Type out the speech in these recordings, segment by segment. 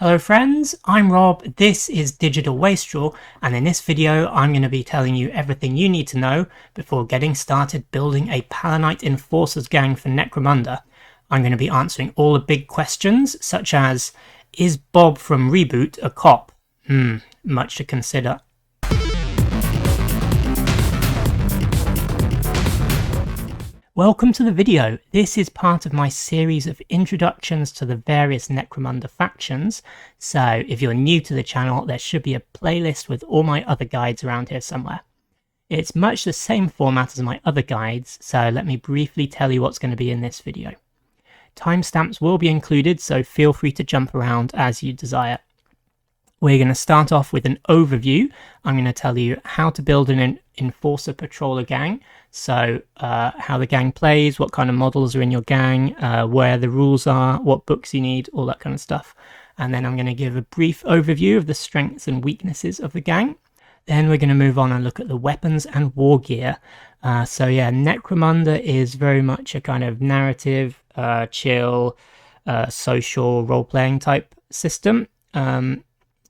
Hello friends, I'm Rob, this is Digital Wastrel, and in this video I'm going to be telling you everything you need to know before getting started building a Palanite Enforcers gang for Necromunda. I'm going to be answering all the big questions, such as, is Bob from Reboot a cop? Much to consider. Welcome to the video. This is part of my series of introductions to the various Necromunda factions, so if you're new to the channel there should be a playlist with all my other guides around here somewhere. It's much the same format as my other guides, so let me briefly tell you what's going to be in this video. Timestamps will be included, so feel free to jump around as you desire. We're going to start off with an overview. I'm going to tell you how to build an Enforcer Patroller gang, so how the gang plays, what kind of models are in your gang, where the rules are, what books you need, all that kind of stuff. And then I'm going to give a brief overview of the strengths and weaknesses of the gang. Then we're going to move on and look at the weapons and war gear. So yeah, Necromunda is very much a kind of narrative, chill, social role-playing type system.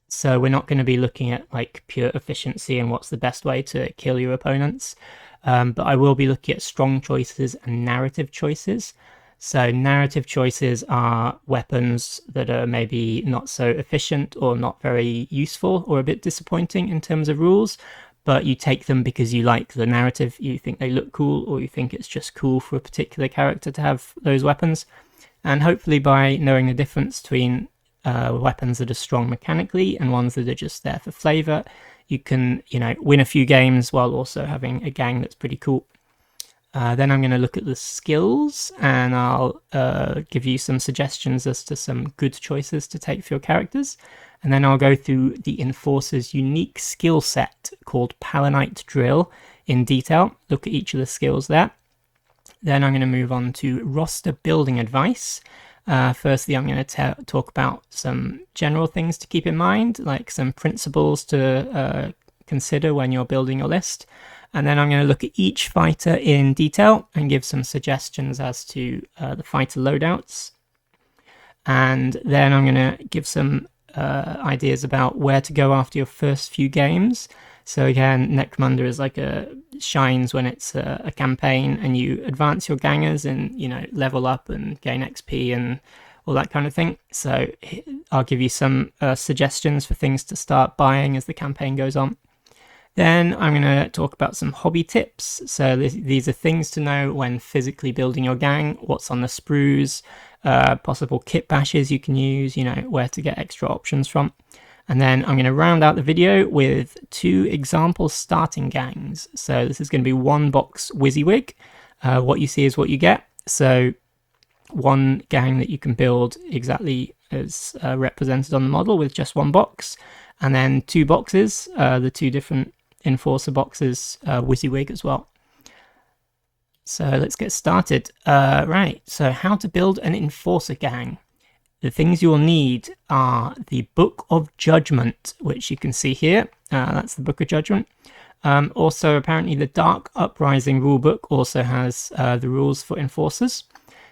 So we're not going to be looking at like pure efficiency and what's the best way to kill your opponents. But I will be looking at strong choices and narrative choices. So narrative choices are weapons that are maybe not so efficient or not very useful or a bit disappointing in terms of rules, but you take them because you like the narrative, you think they look cool, or you think it's just cool for a particular character to have those weapons. And hopefully by knowing the difference between weapons that are strong mechanically and ones that are just there for flavor, you can, win a few games while also having a gang that's pretty cool. Then I'm going to look at the skills, and I'll give you some suggestions as to some good choices to take for your characters. And then I'll go through the Enforcer's unique skill set called Palanite Drill in detail, look at each of the skills there. Then I'm going to move on to roster building advice. Firstly, I'm going to talk about some general things to keep in mind, like some principles to consider when you're building your list. And then I'm going to look at each fighter in detail and give some suggestions as to the fighter loadouts. And then I'm going to give some ideas about where to go after your first few games. So again, Necromunda is like shines when it's a campaign and you advance your gangers and, level up and gain XP and all that kind of thing. So I'll give you some suggestions for things to start buying as the campaign goes on. Then I'm going to talk about some hobby tips. So these are things to know when physically building your gang, what's on the sprues, possible kit bashes you can use, where to get extra options from. And then I'm going to round out the video with 2 example starting gangs. So this is going to be 1 box WYSIWYG. What you see is what you get. So 1 gang that you can build exactly as represented on the model with just 1 box. And then 2 boxes, the 2 different Enforcer boxes, WYSIWYG as well. So let's get started. Right, so how to build an Enforcer gang. The things you will need are the Book of Judgment, which you can see here. That's the Book of Judgment. Also, apparently the Dark Uprising rulebook also has the rules for Enforcers.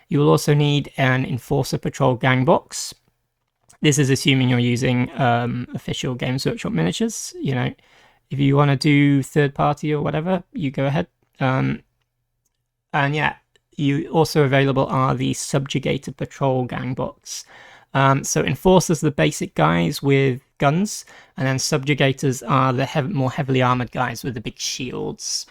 You will also need an Enforcer Patrol gang box. This is assuming you're using official Games Workshop miniatures. If you want to do third party or whatever, you go ahead. And yeah. You also available are the Subjugator Patrol gang box. So Enforcers are the basic guys with guns, and then Subjugators are the more heavily armored guys with the big shields.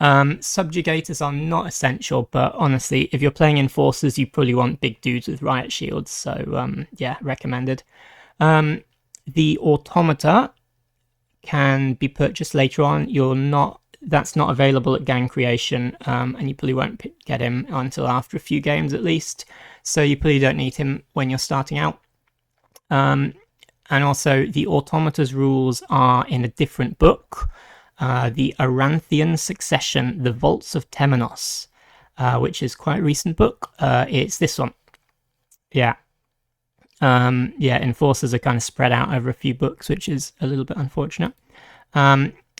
Subjugators are not essential, but honestly, if you're playing Enforcers, you probably want big dudes with riot shields, so yeah, recommended. The Automata can be purchased later on. That's not available at gang creation, and you probably won't get him until after a few games at least, so you probably don't need him when you're starting out. And also the Automata's rules are in a different book, the Aranthian Succession, The Vaults of Temenos, which is quite a recent book. It's this one. Yeah. Enforcers are kind of spread out over a few books, which is a little bit unfortunate.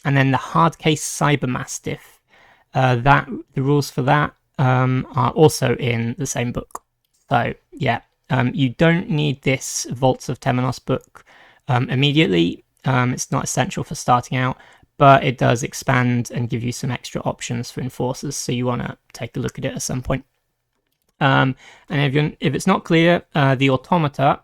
And then the Hardcase Cybermastiff, the rules for that are also in the same book. So yeah, You don't need this Vaults of Temenos book immediately. It's not essential for starting out, but it does expand and give you some extra options for enforcers, so you want to take a look at it at some point. And if it's not clear, the automata,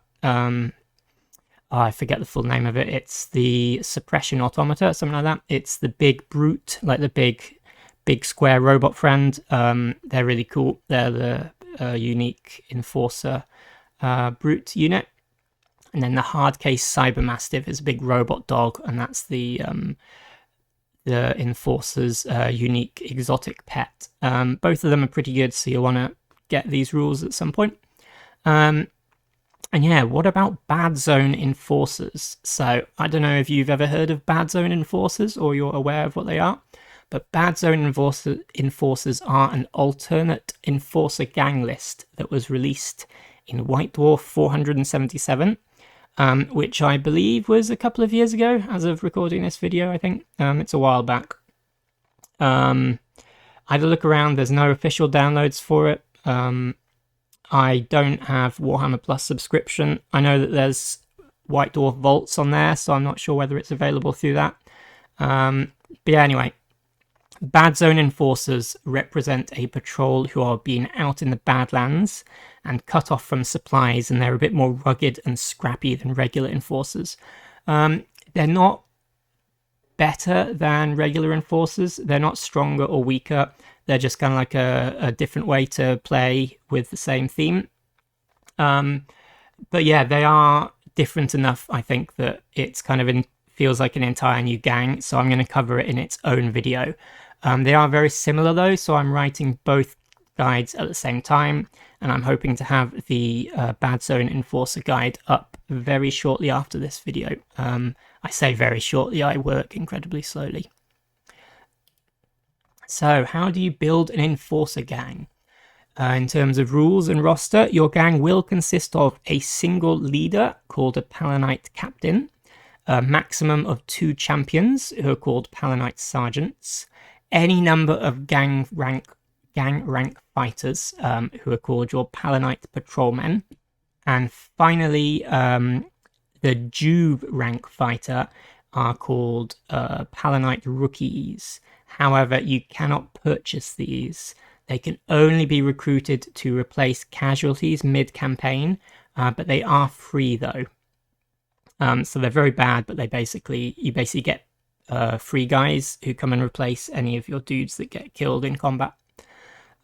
I forget the full name of it, it's the suppression automata, something like that. It's the big brute, like the big square robot friend. They're really cool. They're the unique enforcer brute unit. And then the hard case cyber mastiff is a big robot dog, and that's the enforcer's unique exotic pet. Both of them are pretty good, so you'll want to get these rules at some point. And yeah, what about bad zone enforcers? So I don't know if you've ever heard of bad zone enforcers or you're aware of what they are, but bad zone enforcers are an alternate enforcer gang list that was released in White Dwarf 477, which I believe was a couple of years ago as of recording this video, I think. It's a while back. I had a look around, there's no official downloads for it. I don't have Warhammer Plus subscription. I know that there's White Dwarf Vaults on there, so I'm not sure whether it's available through that. But yeah, anyway, Bad Zone Enforcers represent a patrol who are being out in the Badlands and cut off from supplies, and they're a bit more rugged and scrappy than regular enforcers. They're not better than regular enforcers. They're not stronger or weaker. They're just kind of like a different way to play with the same theme. But yeah, they are different enough, I think, that it's kind of feels like an entire new gang, so I'm going to cover it in its own video. They are very similar though, so I'm writing both guides at the same time, and I'm hoping to have the Bad Zone Enforcer guide up very shortly after this video. I say very shortly, I work incredibly slowly. So how do you build an enforcer gang? In terms of rules and roster, your gang will consist of a single leader called a Palanite captain, a maximum of 2 champions who are called Palanite sergeants, any number of gang rank fighters who are called your Palanite patrolmen, and finally the Juve rank fighter are called Palanite rookies. However, you cannot purchase these. They can only be recruited to replace casualties mid-campaign, but they are free though. So they're very bad, but you basically get free guys who come and replace any of your dudes that get killed in combat.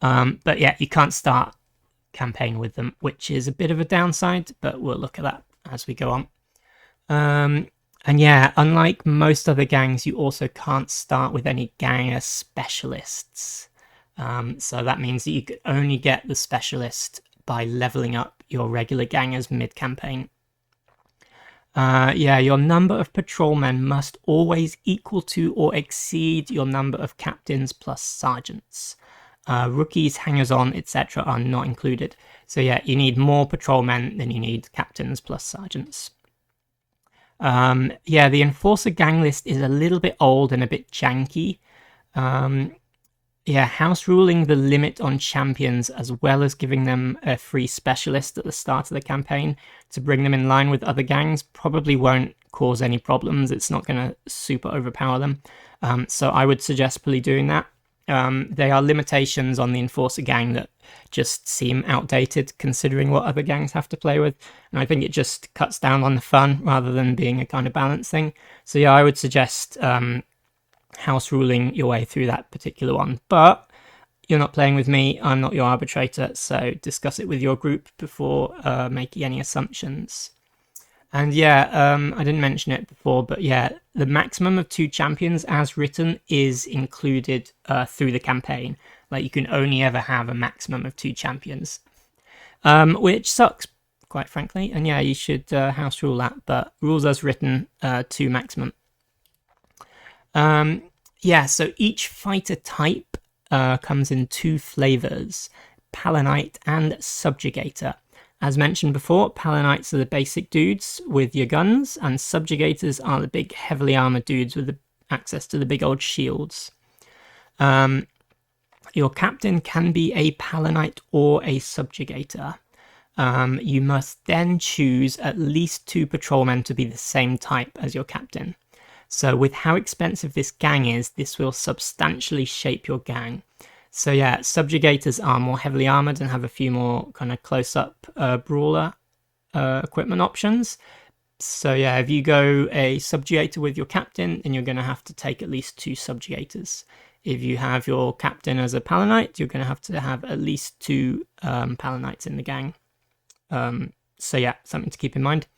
But yeah, you can't start campaign with them, which is a bit of a downside, but we'll look at that as we go on. And yeah, unlike most other gangs, you also can't start with any ganger specialists. So that means that you could only get the specialist by leveling up your regular gangers mid-campaign. Yeah, your number of patrolmen must always equal to or exceed your number of captains plus sergeants. Rookies, hangers-on, etc. are not included. So yeah, you need more patrolmen than you need captains plus sergeants. Yeah, the Enforcer gang list is a little bit old and a bit janky. Yeah, house ruling the limit on champions as well as giving them a free specialist at the start of the campaign to bring them in line with other gangs probably won't cause any problems. It's not going to super overpower them. So I would suggest probably doing that. There are limitations on the Enforcer gang that just seem outdated considering what other gangs have to play with, and I think it just cuts down on the fun rather than being a kind of balance thing. So yeah, I would suggest house ruling your way through that particular one, but you're not playing with me, I'm not your arbitrator, so discuss it with your group before making any assumptions. And yeah, I didn't mention it before, but yeah, the maximum of 2 champions as written is included through the campaign. Like, you can only ever have a maximum of 2 champions, which sucks, quite frankly. And yeah, you should house rule that, but rules as written, 2 maximum. Yeah, so each fighter type comes in 2 flavors, Palanite and Subjugator. As mentioned before, Palanites are the basic dudes with your guns, and Subjugators are the big heavily armoured dudes with access to the big old shields. Your captain can be a Palanite or a Subjugator. you must then choose at least 2 patrolmen to be the same type as your captain. So with how expensive this gang is, this will substantially shape your gang. So yeah, subjugators are more heavily armoured and have a few more kind of close-up brawler equipment options. So yeah, if you go a subjugator with your captain, then you're going to have to take at least 2 subjugators. If you have your captain as a Palanite, you're going to have at least 2 Palanites in the gang. So yeah, something to keep in mind.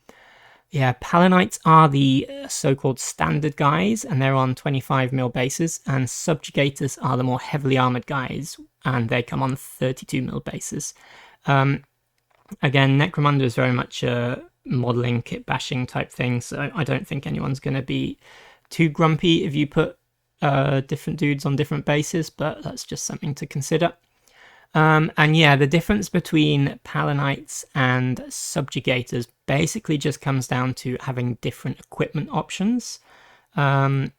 Yeah, Palanites are the so-called standard guys, and they're on 25mm bases, and subjugators are the more heavily armoured guys, and they come on 32mm bases. Again, Necromunda is very much a modelling, kit bashing type thing, so I don't think anyone's going to be too grumpy if you put different dudes on different bases, but that's just something to consider. And yeah, the difference between Palanites and subjugators basically just comes down to having different equipment options. And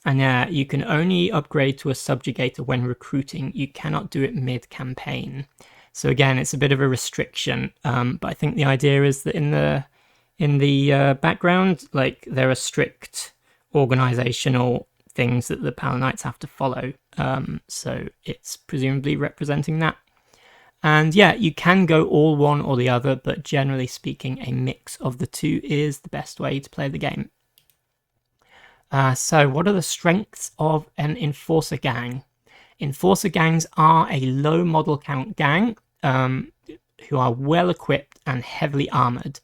yeah, you can only upgrade to a subjugator when recruiting. You cannot do it mid-campaign. So again, it's a bit of a restriction. But I think the idea is that in the background, like, there are strict organizational things that the Palanites have to follow. So it's presumably representing that. And yeah, you can go all one or the other, but generally speaking, a mix of the two is the best way to play the game. So what are the strengths of an Enforcer gang? Enforcer gangs are a low model count gang who are well equipped and heavily armoured,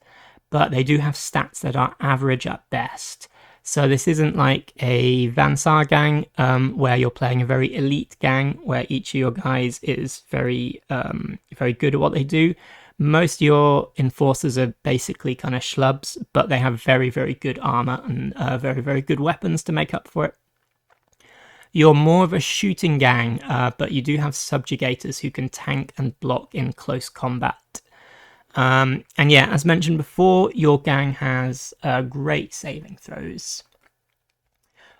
but they do have stats that are average at best. So this isn't like a Vansar gang where you're playing a very elite gang where each of your guys is very good at what they do. Most of your enforcers are basically kind of schlubs, but they have very, very good armor and very, very good weapons to make up for it. You're more of a shooting gang, but you do have subjugators who can tank and block in close combat. And yeah, as mentioned before, your gang has great saving throws.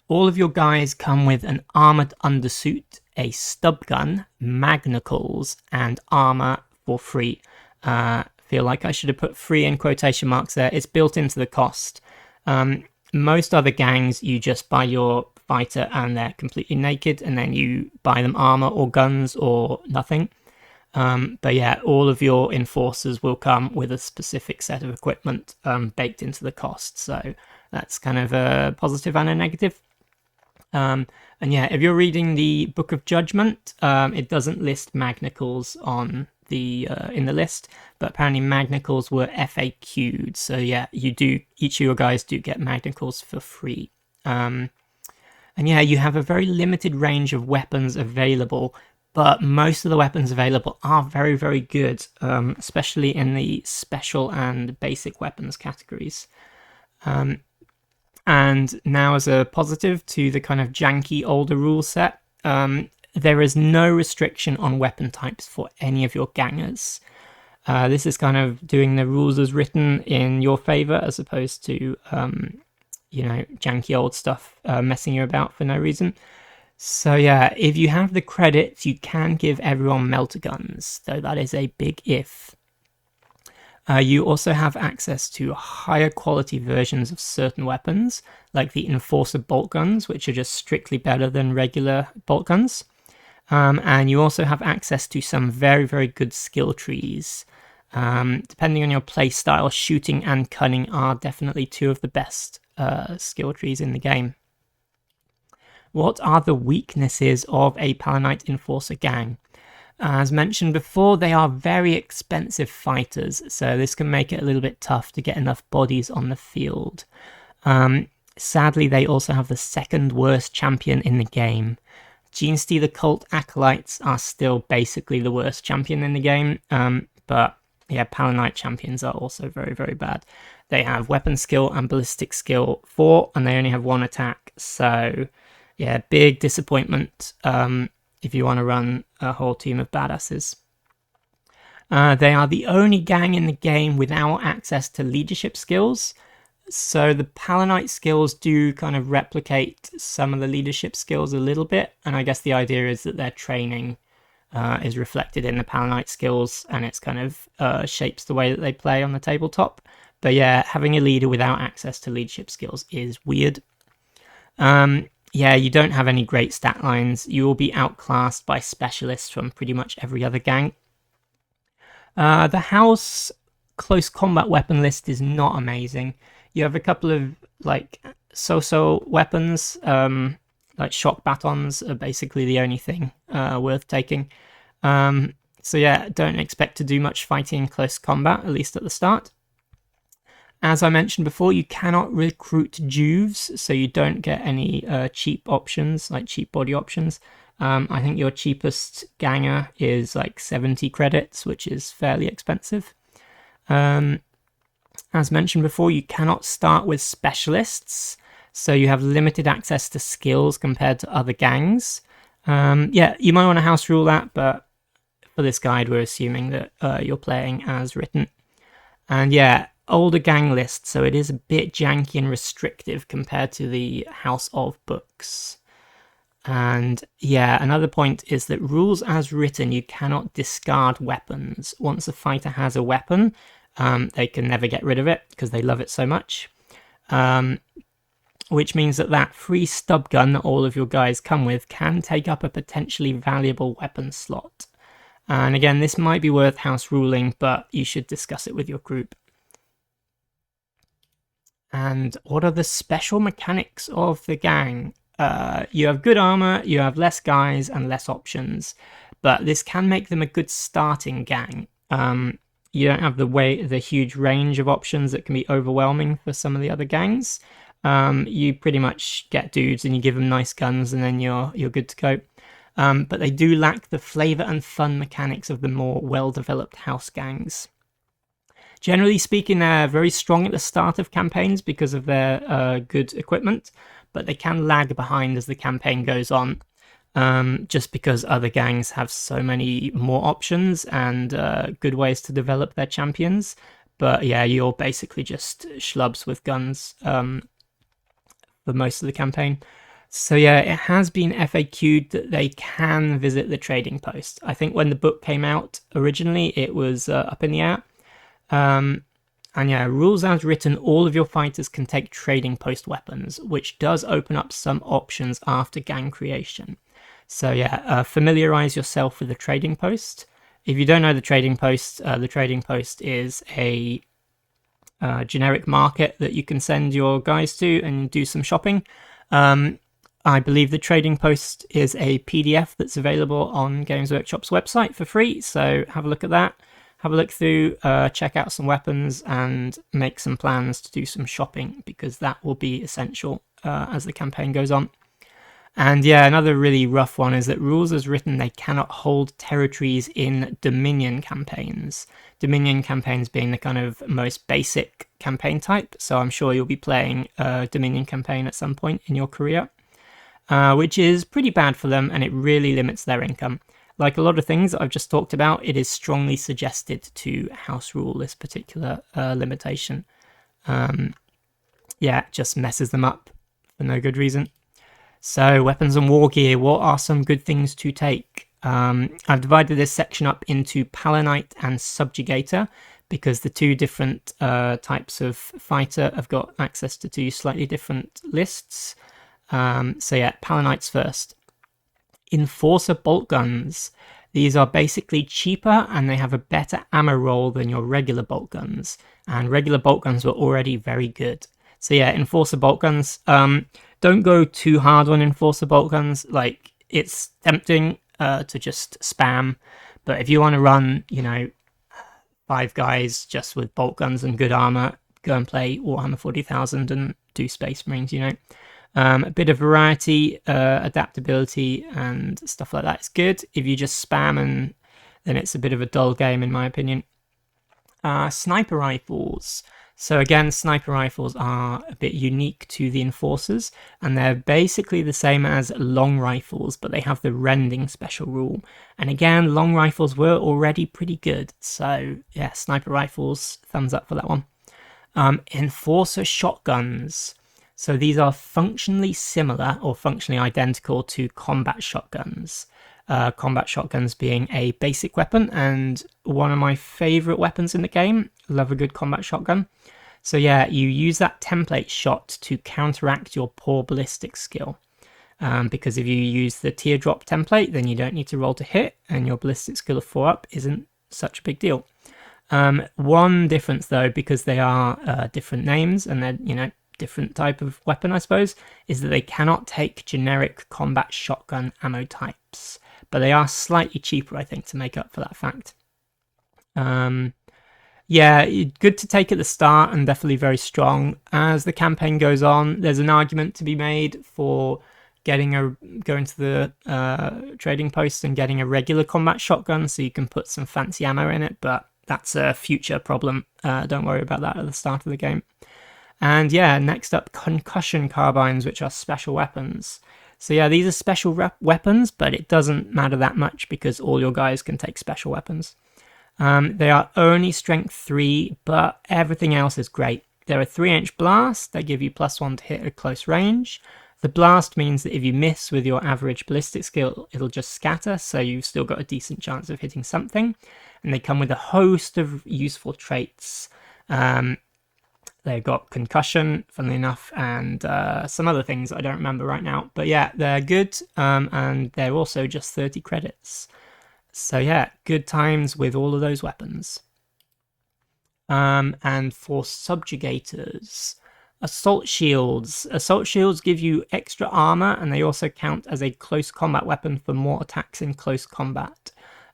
All of your guys come with an armoured undersuit, a stub gun, manacles, and armour for free. Feel like I should have put free in quotation marks there. It's built into the cost. Most other gangs, you just buy your fighter and they're completely naked, and then you buy them armour or guns or nothing. But yeah, all of your enforcers will come with a specific set of equipment baked into the cost. So that's kind of a positive and a negative. And yeah, if you're reading the Book of Judgment, it doesn't list manacles on the in the list, but apparently manacles were FAQ'd. So yeah, each of your guys do get manacles for free. And yeah, you have a very limited range of weapons available, but most of the weapons available are very, very good, especially in the special and basic weapons categories. And now, as a positive to the kind of janky older rule set, there is no restriction on weapon types for any of your gangers. This is kind of doing the rules as written in your favour, as opposed to, janky old stuff messing you about for no reason. So yeah, if you have the credits, you can give everyone melter guns, though that is a big if. You also have access to higher quality versions of certain weapons, like the Enforcer bolt guns, which are just strictly better than regular bolt guns. And you also have access to some very, very good skill trees. Depending on your playstyle, shooting and cunning are definitely two of the best skill trees in the game. What are the weaknesses of a Palanite Enforcer gang? As mentioned before, they are very expensive fighters, so this can make it a little bit tough to get enough bodies on the field. Sadly, they also have the second worst champion in the game. Genestealer Cult Acolytes are still basically the worst champion in the game, but yeah, Palanite champions are also very, very bad. They have weapon skill and ballistic skill 4, and they only have 1 attack, so yeah, big disappointment if you want to run a whole team of badasses. They are the only gang in the game without access to leadership skills. So the Palanite skills do kind of replicate some of the leadership skills a little bit. And I guess the idea is that they're training is reflected in the Palanite skills, and it's kind of shapes the way that they play on the tabletop. But yeah, having a leader without access to leadership skills is weird. Yeah, you don't have any great stat lines. You will be outclassed by specialists from pretty much every other gang. The house close combat weapon list is not amazing. You have a couple of like so-so weapons, like shock batons are basically the only thing worth taking. So yeah, don't expect to do much fighting in close combat, at least at the start. As I mentioned before, you cannot recruit Juves, so you don't get any cheap options, like cheap body options. I think your cheapest ganger is like 70 credits, which is fairly expensive. As mentioned before, you cannot start with specialists, so you have limited access to skills compared to other gangs. Yeah, you might want to house rule that, but for this guide, we're assuming that you're playing as written. And yeah, older gang list, so it is a bit janky and restrictive compared to the House of books. And yeah, another point is that rules as written, you cannot discard weapons. Once a fighter has a weapon, they can never get rid of it because they love it so much. Which means that free stub gun that all of your guys come with can take up a potentially valuable weapon slot. And again, this might be worth house ruling, but you should discuss it with your group. And what are the special mechanics of the gang? You have good armor, you have less guys and less options, but this can make them a good starting gang. You don't have the huge range of options that can be overwhelming for some of the other gangs. You pretty much get dudes and you give them nice guns and then you're good to go. But they do lack the flavor and fun mechanics of the more well-developed house gangs. Generally speaking, they're very strong at the start of campaigns because of their good equipment, but they can lag behind as the campaign goes on, just because other gangs have so many more options and good ways to develop their champions. But yeah, you're basically just schlubs with guns for most of the campaign. So yeah, it has been FAQ'd that they can visit the trading post. I think when the book came out originally, it was up in the air. And yeah, rules as written, all of your fighters can take trading post weapons, which does open up some options after gang creation. So yeah, familiarize yourself with the trading post. If you don't know the trading post is a generic market that you can send your guys to and do some shopping. I believe the trading post is a PDF that's available on Games Workshop's website for free, so have a look at that. Have a look through, check out some weapons, and make some plans to do some shopping, because that will be essential as the campaign goes on. And yeah, another really rough one is that rules as written, they cannot hold territories in Dominion campaigns. Dominion campaigns being the kind of most basic campaign type, so I'm sure you'll be playing a Dominion campaign at some point in your career, which is pretty bad for them, and it really limits their income. Like a lot of things that I've just talked about, it is strongly suggested to house rule this particular limitation. Yeah, it just messes them up for no good reason. So, weapons and war gear, what are some good things to take? I've divided this section up into Palanite and Subjugator, because the two different types of fighter have got access to two slightly different lists. So yeah, Palanites first. Enforcer bolt guns. These are basically cheaper and they have a better ammo roll than your regular bolt guns. And regular bolt guns were already very good. So yeah, Enforcer bolt guns. Don't go too hard on Enforcer bolt guns. Like, it's tempting to just spam. But if you want to run, 5 guys just with bolt guns and good armor, go and play Warhammer 40,000 and do Space Marines, A bit of variety, adaptability, and stuff like that is good. If you just spam, then it's a bit of a dull game, in my opinion. Sniper rifles. So again, sniper rifles are a bit unique to the Enforcers, and they're basically the same as long rifles, but they have the rending special rule. And again, long rifles were already pretty good. So yeah, sniper rifles, thumbs up for that one. Enforcer shotguns. So these are functionally similar or functionally identical to combat shotguns. combat shotguns being a basic weapon and one of my favorite weapons in the game. Love a good combat shotgun. So yeah, you use that template shot to counteract your poor ballistic skill. Because if you use the teardrop template, then you don't need to roll to hit, and your ballistic skill of 4 up isn't such a big deal. One difference though, because they are different names and they're, different type of weapon, I suppose, is that they cannot take generic combat shotgun ammo types, but they are slightly cheaper, I think, to make up for that fact. Yeah, good to take at the start and definitely very strong. As the campaign goes on, there's an argument to be made for going to the trading post and getting a regular combat shotgun so you can put some fancy ammo in it, but that's a future problem. Don't worry about that at the start of the game. And yeah, next up, concussion carbines, which are special weapons. So yeah, these are special weapons, but it doesn't matter that much because all your guys can take special weapons. They are only strength 3, but everything else is great. They're a 3-inch blast. They give you +1 to hit at close range. The blast means that if you miss with your average ballistic skill, it'll just scatter, so you've still got a decent chance of hitting something. And they come with a host of useful traits. They've got concussion, funnily enough, and some other things I don't remember right now. But yeah, they're good, and they're also just 30 credits. So yeah, good times with all of those weapons. And for subjugators, assault shields. Assault shields give you extra armor, and they also count as a close combat weapon for more attacks in close combat.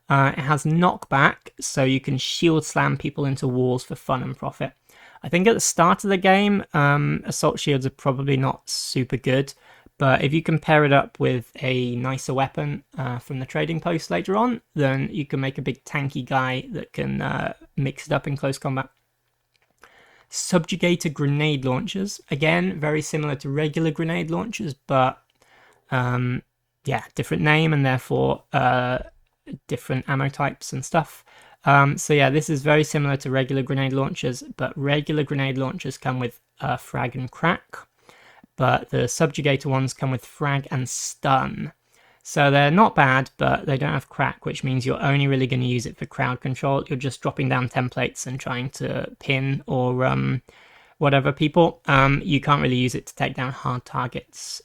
It has knockback, so you can shield slam people into walls for fun and profit. I think at the start of the game, assault shields are probably not super good, but if you compare it up with a nicer weapon from the trading post later on, then you can make a big tanky guy that can mix it up in close combat. Subjugator grenade launchers. Again, very similar to regular grenade launchers, but yeah, different name and therefore different ammo types and stuff. So yeah, this is very similar to regular grenade launchers, but regular grenade launchers come with frag and crack, but the subjugator ones come with frag and stun. So they're not bad, but they don't have crack, which means you're only really going to use it for crowd control. You're just dropping down templates and trying to pin or whatever people. You can't really use it to take down hard targets,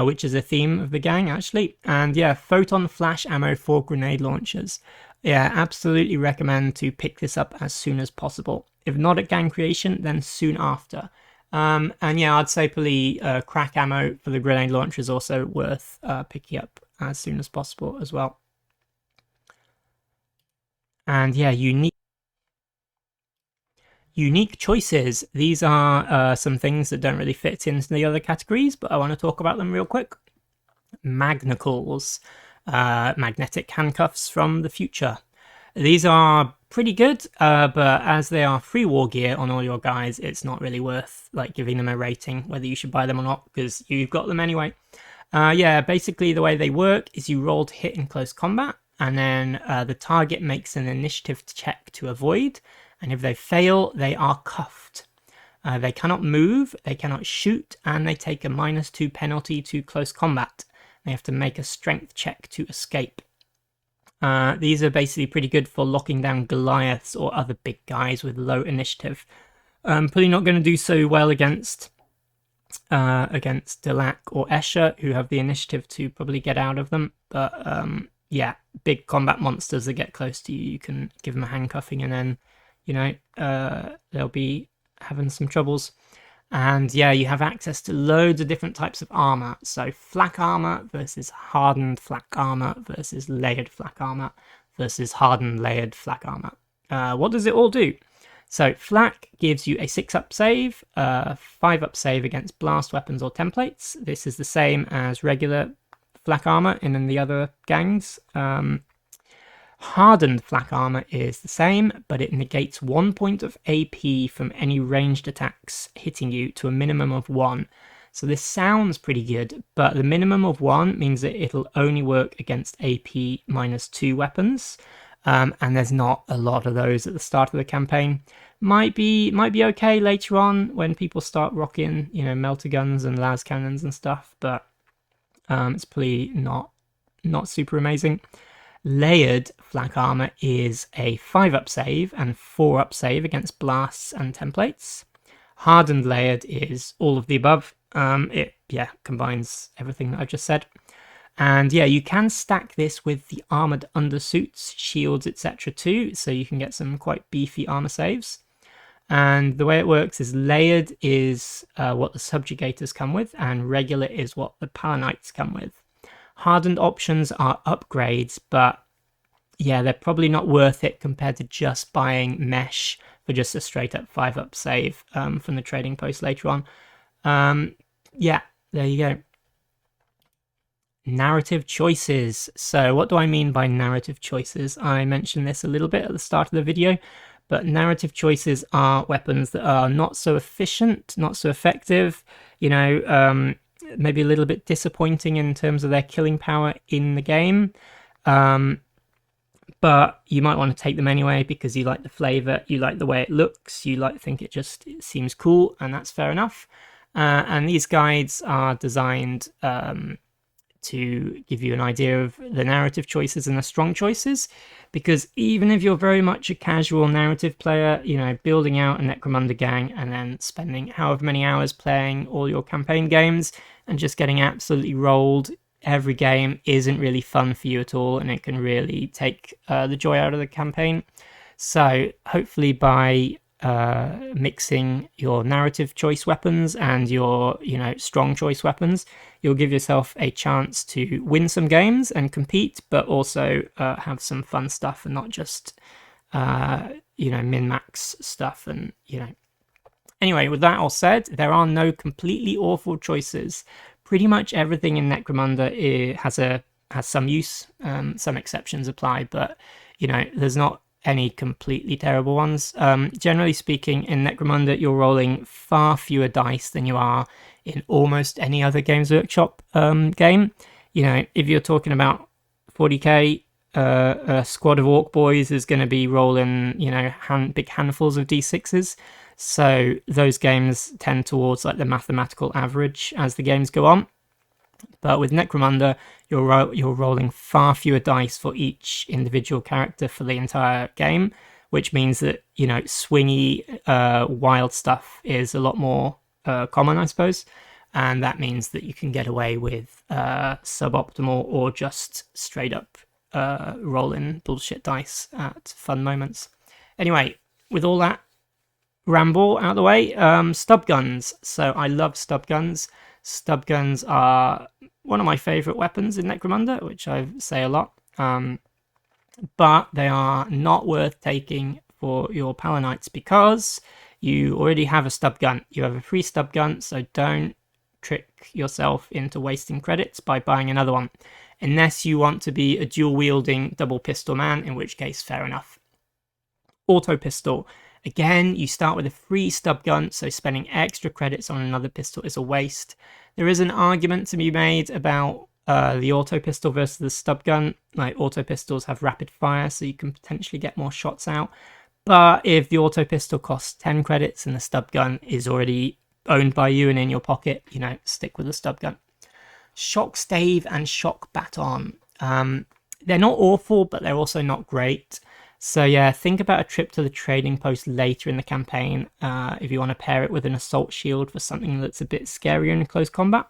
which is a theme of the gang, actually. And yeah, photon flash ammo for grenade launchers. Yeah, absolutely recommend to pick this up as soon as possible. If not at gang creation, then soon after. And yeah, I'd say probably crack ammo for the grenade launcher is also worth picking up as soon as possible as well. And yeah, unique choices. These are some things that don't really fit into the other categories, but I want to talk about them real quick. Magnacles, magnetic handcuffs from the future. These are pretty good, but as they are free war gear on all your guys, it's not really worth giving them a rating, whether you should buy them or not, because you've got them anyway. Yeah, basically the way they work is you roll to hit in close combat, and then the target makes an initiative check to avoid, and if they fail, they are cuffed. They cannot move, they cannot shoot, and they take a -2 penalty to close combat. They have to make a strength check to escape. These are basically pretty good for locking down Goliaths or other big guys with low initiative. Probably not going to do so well against Delac or Escher, who have the initiative to probably get out of them. But yeah, big combat monsters that get close to you, you can give them a handcuffing and then, they'll be having some troubles. And yeah, you have access to loads of different types of armor. So flak armor versus hardened flak armor versus layered flak armor versus hardened layered flak armor. What does it all do? So flak gives you a 6-up save, 5-up save against blast weapons or templates. This is the same as regular flak armor in the other gangs. Hardened flak armor is the same, but it negates 1 point of AP from any ranged attacks hitting you to a minimum of 1. So this sounds pretty good, but the minimum of 1 means that it'll only work against AP -2 weapons, and there's not a lot of those at the start of the campaign. Might be okay later on when people start rocking, melter guns and las cannons and stuff, but it's probably not not super amazing. Layered flak armor is a 5-up save and 4-up save against blasts and templates. Hardened layered is all of the above. It combines everything that I've just said. And yeah, you can stack this with the armored undersuits, shields, etc. too, so you can get some quite beefy armor saves. And the way it works is layered is what the subjugators come with, and regular is what the palanites come with. Hardened options are upgrades, but yeah, they're probably not worth it compared to just buying mesh for just a straight up 5-up save from the trading post later on. Yeah, there you go. Narrative choices. So what do I mean by narrative choices? I mentioned this a little bit at the start of the video, but narrative choices are weapons that are not so efficient, not so effective, maybe a little bit disappointing in terms of their killing power in the game. But you might want to take them anyway because you like the flavor, you like the way it looks, think it seems cool, and that's fair enough. And these guides are designed to give you an idea of the narrative choices and the strong choices, because even if you're very much a casual narrative player, building out a Necromunda gang and then spending however many hours playing all your campaign games and just getting absolutely rolled every game isn't really fun for you at all, and it can really take the joy out of the campaign. So hopefully by mixing your narrative choice weapons and your strong choice weapons, you'll give yourself a chance to win some games and compete, but also have some fun stuff and not just min-max stuff. And anyway, with that all said, there are no completely awful choices. Pretty much everything in Necromunda has some use. Some exceptions apply, but there's not any completely terrible ones. Generally speaking, in Necromunda, you're rolling far fewer dice than you are in almost any other Games Workshop game. If you're talking about 40k, a squad of orc boys is going to be rolling, big handfuls of d6s. So those games tend towards like the mathematical average as the games go on. But with Necromunda, you're rolling far fewer dice for each individual character for the entire game, which means that swingy, wild stuff is a lot more common, I suppose, and that means that you can get away with suboptimal or just straight up rolling bullshit dice at fun moments. Anyway, with all that ramble out of the way, stub guns. So I love stub guns. Stub guns are one of my favorite weapons in Necromunda, which I say a lot, but they are not worth taking for your Palanites because you already have a stub gun. You have a free stub gun, so don't trick yourself into wasting credits by buying another one, unless you want to be a dual wielding double pistol man, in which case fair enough. Auto pistol. Again, you start with a free stub gun, so spending extra credits on another pistol is a waste. There is an argument to be made about the auto pistol versus the stub gun. Like, auto pistols have rapid fire, so you can potentially get more shots out. But if the auto pistol costs 10 credits and the stub gun is already owned by you and in your pocket, stick with the stub gun. Shock stave and shock baton. They're not awful, but they're also not great. So yeah, think about a trip to the trading post later in the campaign if you want to pair it with an assault shield for something that's a bit scarier in close combat.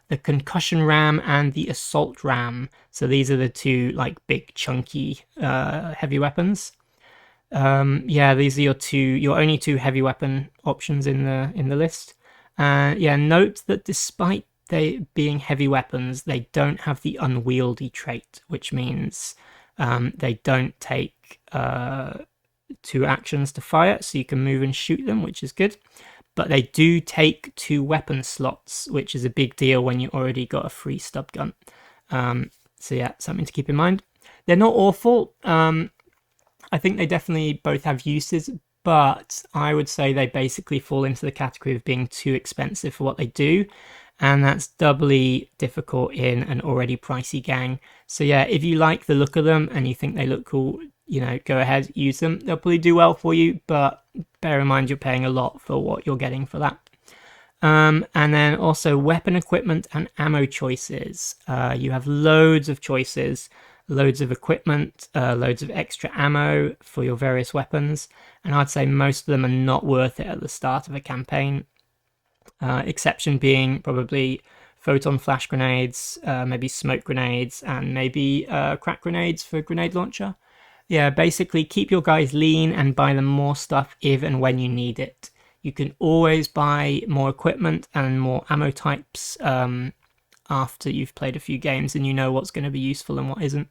The concussion ram and the assault ram. So these are the two big chunky heavy weapons. These are your only two heavy weapon options in the list. Note that despite they being heavy weapons, they don't have the unwieldy trait, which means they don't take 2 actions to fire, so you can move and shoot them, which is good. But they do take 2 weapon slots, which is a big deal when you already got a free stub gun. So yeah, something to keep in mind. They're not awful. I think they definitely both have uses, but I would say they basically fall into the category of being too expensive for what they do. And that's doubly difficult in an already pricey gang. So yeah, if you like the look of them and you think they look cool, go ahead, use them. They'll probably do well for you, but bear in mind you're paying a lot for what you're getting for that. And then also weapon equipment and ammo choices. You have loads of choices, loads of equipment, loads of extra ammo for your various weapons, and I'd say most of them are not worth it at the start of a campaign. Exception being probably photon flash grenades, maybe smoke grenades, and maybe crack grenades for grenade launcher. Yeah, basically keep your guys lean and buy them more stuff if and when you need it. You can always buy more equipment and more ammo types after you've played a few games and you know what's going to be useful and what isn't.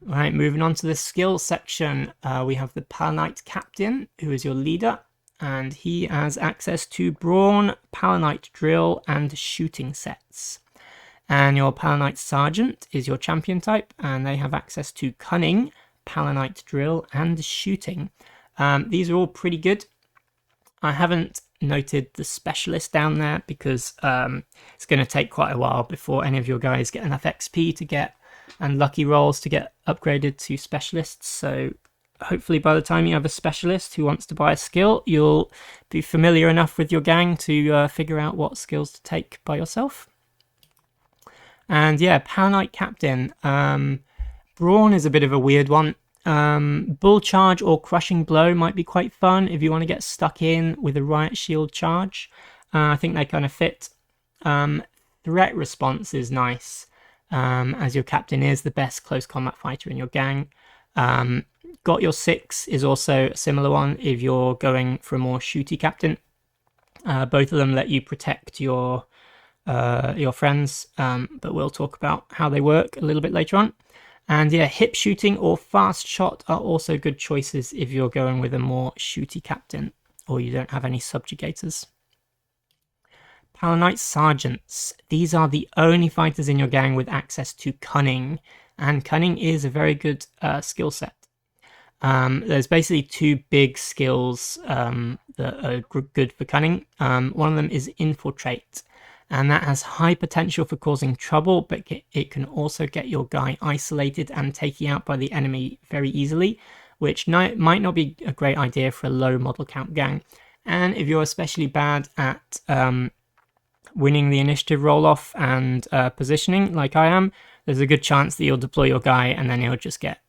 Right, moving on to the skills section, we have the Palanite Captain, who is your leader, and he has access to Brawn, Palanite Drill, and shooting sets. And your Palanite Sergeant is your champion type, and they have access to Cunning, Palanite Drill, and Shooting. These are all pretty good. I haven't noted the Specialist down there because it's going to take quite a while before any of your guys get enough XP to get, and lucky rolls to get upgraded to Specialists, so hopefully by the time you have a Specialist who wants to buy a skill, you'll be familiar enough with your gang to figure out what skills to take by yourself. And yeah, Palanite Captain. Brawn is a bit of a weird one. Bull Charge or Crushing Blow might be quite fun if you want to get stuck in with a Riot Shield charge. I think they kind of fit. Threat Response is nice, as your captain is the best close combat fighter in your gang. Got Your Six is also a similar one if you're going for a more shooty captain. Both of them let you protect your friends, but we'll talk about how they work a little bit later on. And yeah, Hip Shooting or Fast Shot are also good choices if you're going with a more shooty captain or you don't have any subjugators. Palanite Sergeants. These are the only fighters in your gang with access to Cunning, and Cunning is a very good skill set. There's basically two big skills that are good for Cunning. One of them is Infiltrate, and that has high potential for causing trouble, but it can also get your guy isolated and taken out by the enemy very easily, which might not be a great idea for a low model count gang. And if you're especially bad at winning the initiative roll-off and positioning, like I am, there's a good chance that you'll deploy your guy and then he'll just get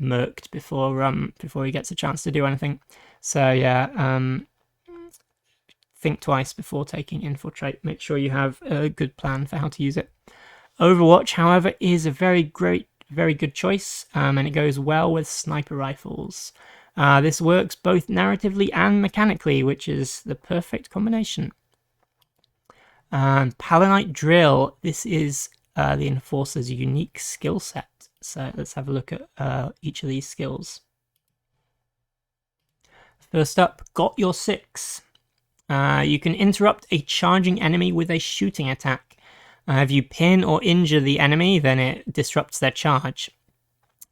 murked before he gets a chance to do anything. So yeah, think twice before taking Infiltrate. Make sure you have a good plan for how to use it. Overwatch, however, is a very good choice, and it goes well with sniper rifles. This works both narratively and mechanically, which is the perfect combination. Palanite Drill. This is the Enforcer's unique skill set. So let's have a look at each of these skills. First up, Got Your Six. You can interrupt a charging enemy with a shooting attack. If you pin or injure the enemy, then it disrupts their charge.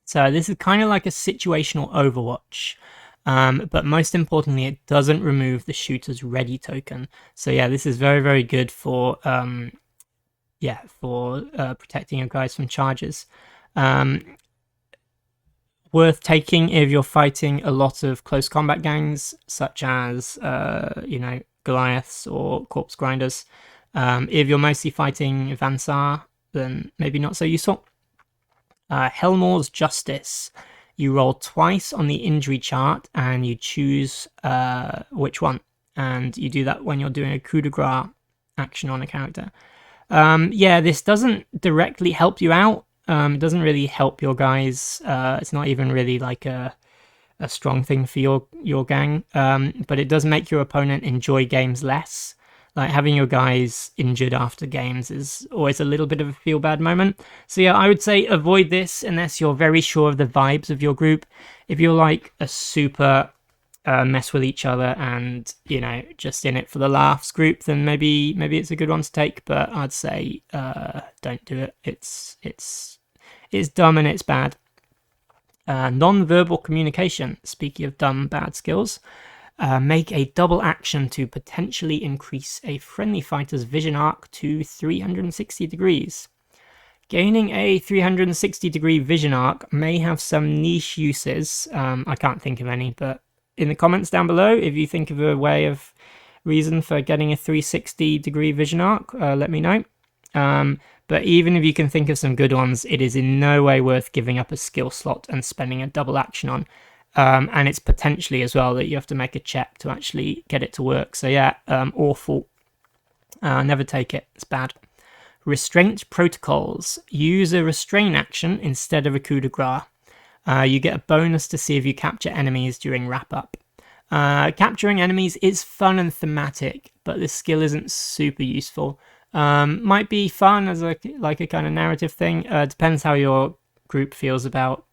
So this is kind of like a situational Overwatch. But most importantly, it doesn't remove the shooter's ready token. So yeah, this is very good for protecting your guys from charges. Worth taking if you're fighting a lot of close combat gangs, such as Goliaths or Corpse Grinders. If you're mostly fighting Vansar, then maybe not so useful. Helmor's Justice. You roll twice on the injury chart and you choose which one. And you do that when you're doing a coup de grace action on a character. This doesn't directly help you out. It doesn't really help your guys. It's not even really like a strong thing for your gang. But it does make your opponent enjoy games less. Like having your guys injured after games is always a little bit of a feel-bad moment. So yeah, I would say avoid this unless you're very sure of the vibes of your group. If you're like a super mess with each other and, just in it for the laughs group, then maybe it's a good one to take. But I'd say don't do it. It's dumb and it's bad. Non-verbal communication. Speaking of dumb, bad skills. Make a double action to potentially increase a friendly fighter's vision arc to 360 degrees. Gaining a 360 degree vision arc may have some niche uses. I can't think of any, but in the comments down below, if you think of a way of reason for getting a 360-degree vision arc, let me know. But even if you can think of some good ones, it is in no way worth giving up a skill slot and spending a double action on. And it's potentially as well that you have to make a check to actually get it to work. So yeah, awful. Never take it, it's bad. Restraint protocols. Use a restrain action instead of a coup de grace. You get a bonus to see if you capture enemies during wrap-up. Capturing enemies is fun and thematic, but this skill isn't super useful. Might be fun as a kind of narrative thing. Depends how your group feels about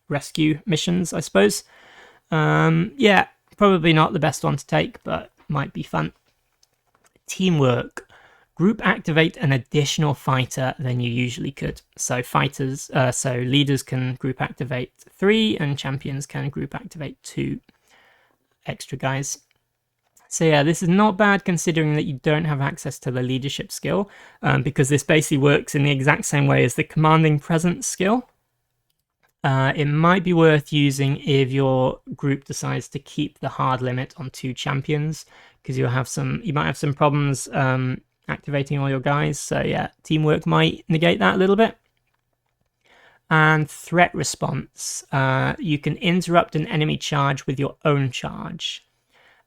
rescue missions, I suppose. Yeah, probably not the best one to take, but might be fun. Teamwork. Group activate an additional fighter than you usually could. So so leaders can group activate 3 and champions can group activate 2 extra guys. So yeah, this is not bad considering that you don't have access to the leadership skill, because this basically works in the exact same way as the commanding presence skill. It might be worth using if your group decides to keep the hard limit on 2 champions, because you might have some problems activating all your guys. So yeah, teamwork might negate that a little bit. And threat response. You can interrupt an enemy charge with your own charge.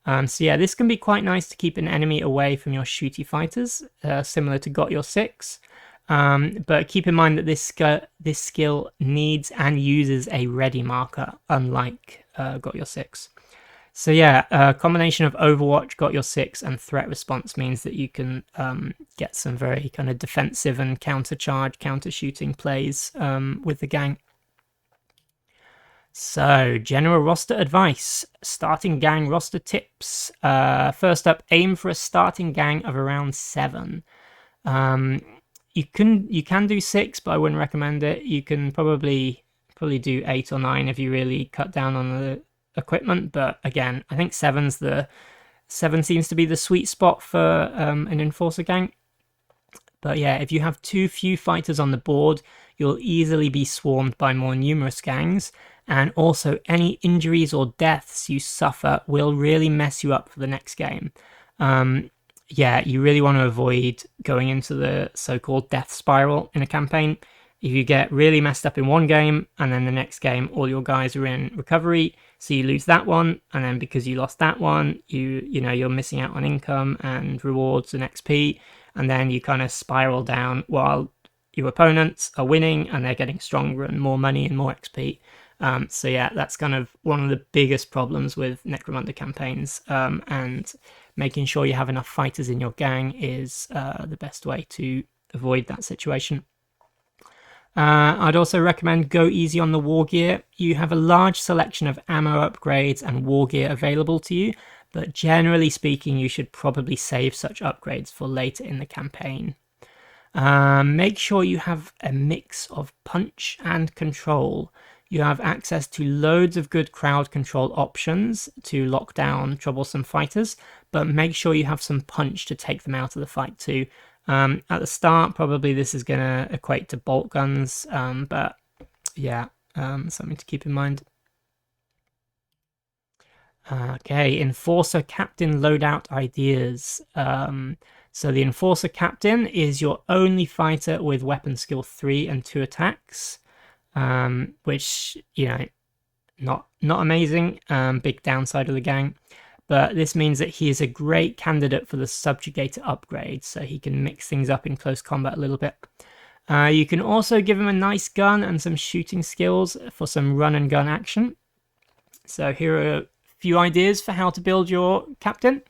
So yeah, this can be quite nice to keep an enemy away from your shooty fighters, similar to Got Your 6. But keep in mind that this skill needs and uses a ready marker, unlike Got Your 6. So yeah, a combination of Overwatch, Got Your 6, and threat response means that you can get some very kind of defensive and counter-charge, counter-shooting plays with the gang. So, general roster advice, starting gang roster tips. First up, aim for a starting gang of around 7. You can do 6, but I wouldn't recommend it. You can probably do 8 or 9 if you really cut down on the equipment. But again, I think 7 seems to be the sweet spot for an enforcer gang. But yeah, if you have too few fighters on the board, you'll easily be swarmed by more numerous gangs. And also, any injuries or deaths you suffer will really mess you up for the next game. Yeah, you really want to avoid going into the so-called death spiral in a campaign. If you get really messed up in one game, and then the next game all your guys are in recovery, so you lose that one, and then because you lost that one, you're missing out on income and rewards and XP, and then you kind of spiral down while your opponents are winning and they're getting stronger and more money and more XP. So yeah, that's kind of one of the biggest problems with Necromunda campaigns, and making sure you have enough fighters in your gang is the best way to avoid that situation. I'd also recommend go easy on the Wargear. You have a large selection of ammo upgrades and Wargear available to you, but generally speaking, you should probably save such upgrades for later in the campaign. Make sure you have a mix of punch and control. You have access to loads of good crowd control options to lock down troublesome fighters, but make sure you have some punch to take them out of the fight too. At the start, probably this is going to equate to bolt guns, but yeah, something to keep in mind. Okay, Enforcer Captain loadout ideas. So the Enforcer Captain is your only fighter with weapon skill 3 and 2 attacks. Which, not amazing, big downside of the gang, but this means that he is a great candidate for the Subjugator upgrade, so he can mix things up in close combat a little bit. You can also give him a nice gun and some shooting skills for some run and gun action. So here are a few ideas for how to build your captain.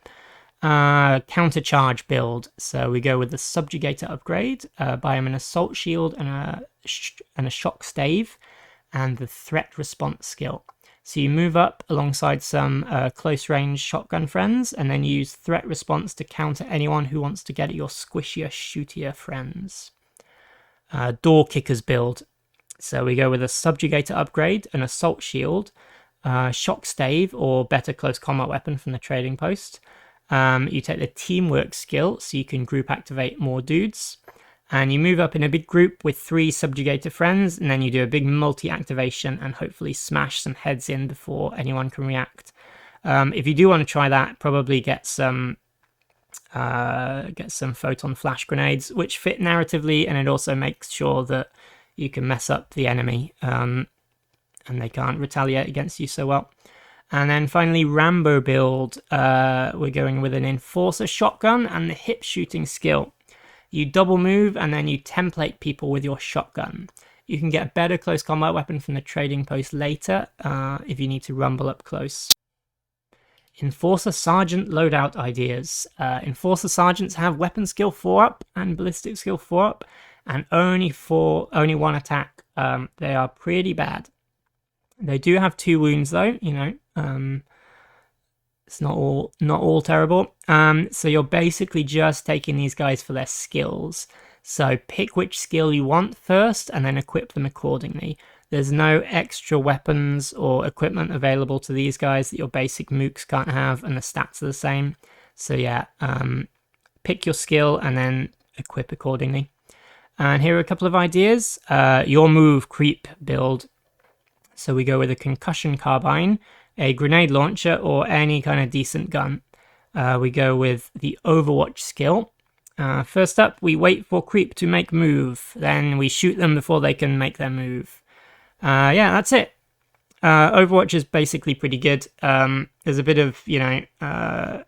Countercharge build. So we go with the Subjugator upgrade, buy him an assault shield and a shock stave, and the threat response skill. So you move up alongside some close range shotgun friends, and then use threat response to counter anyone who wants to get at your squishier, shootier friends. Door kickers build. So we go with a Subjugator upgrade, an assault shield, shock stave, or better close combat weapon from the trading post. You take the teamwork skill, so you can group activate more dudes, and you move up in a big group with 3 Subjugator friends, and then you do a big multi-activation and hopefully smash some heads in before anyone can react. If you do want to try that, probably get some photon flash grenades, which fit narratively, and it also makes sure that you can mess up the enemy and they can't retaliate against you so well. And then finally, Rambo build. We're going with an Enforcer shotgun and the hip shooting skill. You double move and then you template people with your shotgun. You can get a better close combat weapon from the trading post later if you need to rumble up close. Enforcer Sergeant loadout ideas. Enforcer Sergeants have weapon skill 4 up and ballistic skill 4 up, and only 1 attack. They are pretty bad. They do have 2 wounds though, you know. It's not all terrible. So you're basically just taking these guys for their skills. So pick which skill you want first and then equip them accordingly. There's no extra weapons or equipment available to these guys that your basic mooks can't have, and the stats are the same. So yeah, pick your skill and then equip accordingly. And here are a couple of ideas. Your move creep build. So we go with a concussion carbine, a grenade launcher, or any kind of decent gun. We go with the Overwatch skill. First up, we wait for creep to make move. Then we shoot them before they can make their move. Yeah, that's it. Overwatch is basically pretty good. There's a bit of, you know,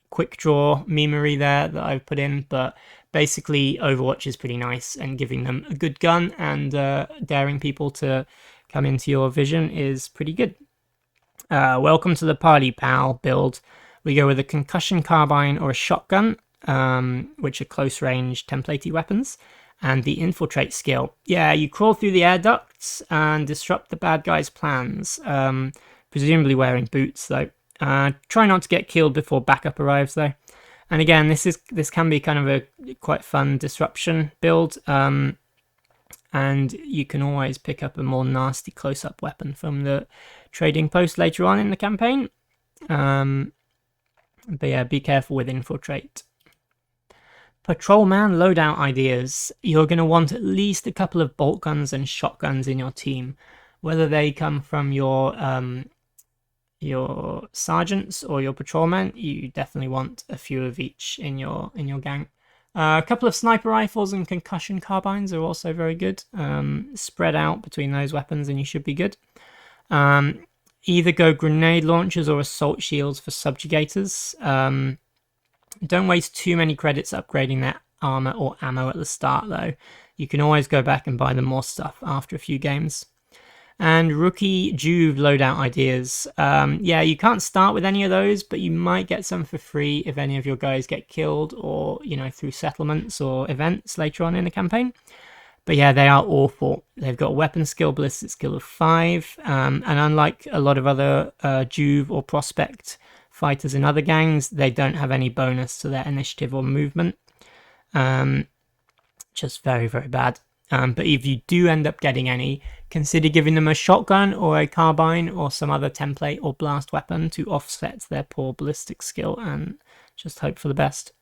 quick draw memery there that I've put in, but basically Overwatch is pretty nice, and giving them a good gun and daring people to come into your vision is pretty good. Welcome to the party, pal build. We go with a concussion carbine or a shotgun, which are close range templatey weapons, and the infiltrate skill. Yeah, you crawl through the air ducts and disrupt the bad guys' plans, presumably wearing boots though. Try not to get killed before backup arrives though. And again, this can be kind of a quite fun disruption build, and you can always pick up a more nasty close-up weapon from the trading post later on in the campaign. But yeah, be careful with infiltrate. Patrolman loadout ideas. You're going to want at least a couple of bolt guns and shotguns in your team, whether they come from your sergeants or your patrolmen. You definitely want a few of each in your gang. A couple of sniper rifles and concussion carbines are also very good. Spread out between those weapons and you should be good. Either go grenade launchers or assault shields for subjugators. Don't waste too many credits upgrading their armor or ammo at the start though. You can always go back and buy them more stuff after a few games. And rookie Juve loadout ideas. Yeah, you can't start with any of those, but you might get some for free if any of your guys get killed, or, you know, through settlements or events later on in the campaign. But yeah, they are awful. They've got weapon skill, ballistic skill of 5, and unlike a lot of other Juve or Prospect fighters in other gangs, they don't have any bonus to their initiative or movement. Just very, very bad. But if you do end up getting any, consider giving them a shotgun or a carbine or some other template or blast weapon to offset their poor ballistic skill, and just hope for the best.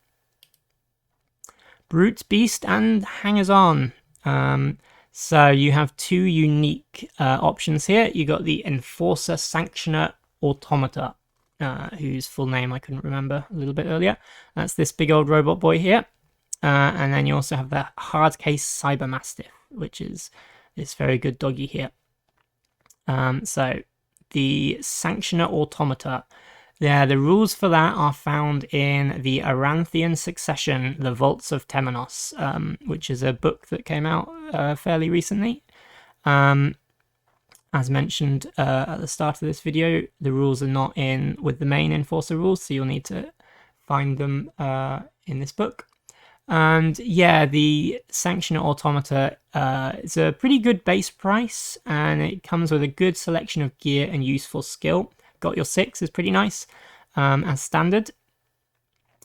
Brute, Beast, and Hangers-On. So you have 2 unique options here. You got the Enforcer Sanctioner Automata, whose full name I couldn't remember a little bit earlier. That's this big old robot boy here. And then you also have the Hardcase Cyber Mastiff, which is this very good doggy here. So the Sanctioner Automata. Yeah, the rules for that are found in the Aranthian Succession, The Vaults of Temenos, which is a book that came out fairly recently. As mentioned at the start of this video, the rules are not in with the main Enforcer rules, so you'll need to find them in this book. And yeah, the Sanctioner Automata is a pretty good base price, and it comes with a good selection of gear and useful skill. Got your 6 is pretty nice as standard,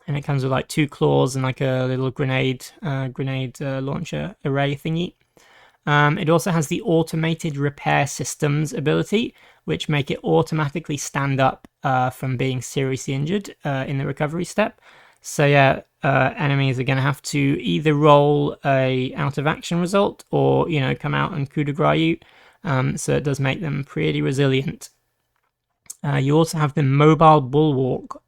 and it comes with like 2 claws and like a little grenade launcher array thingy. It also has the automated repair systems ability, which make it automatically stand up from being seriously injured in the recovery step. So yeah, enemies are going to have to either roll a out of action result or, you know, come out and coup de grace you. So it does make them pretty resilient. You also have the Mobile Bulwark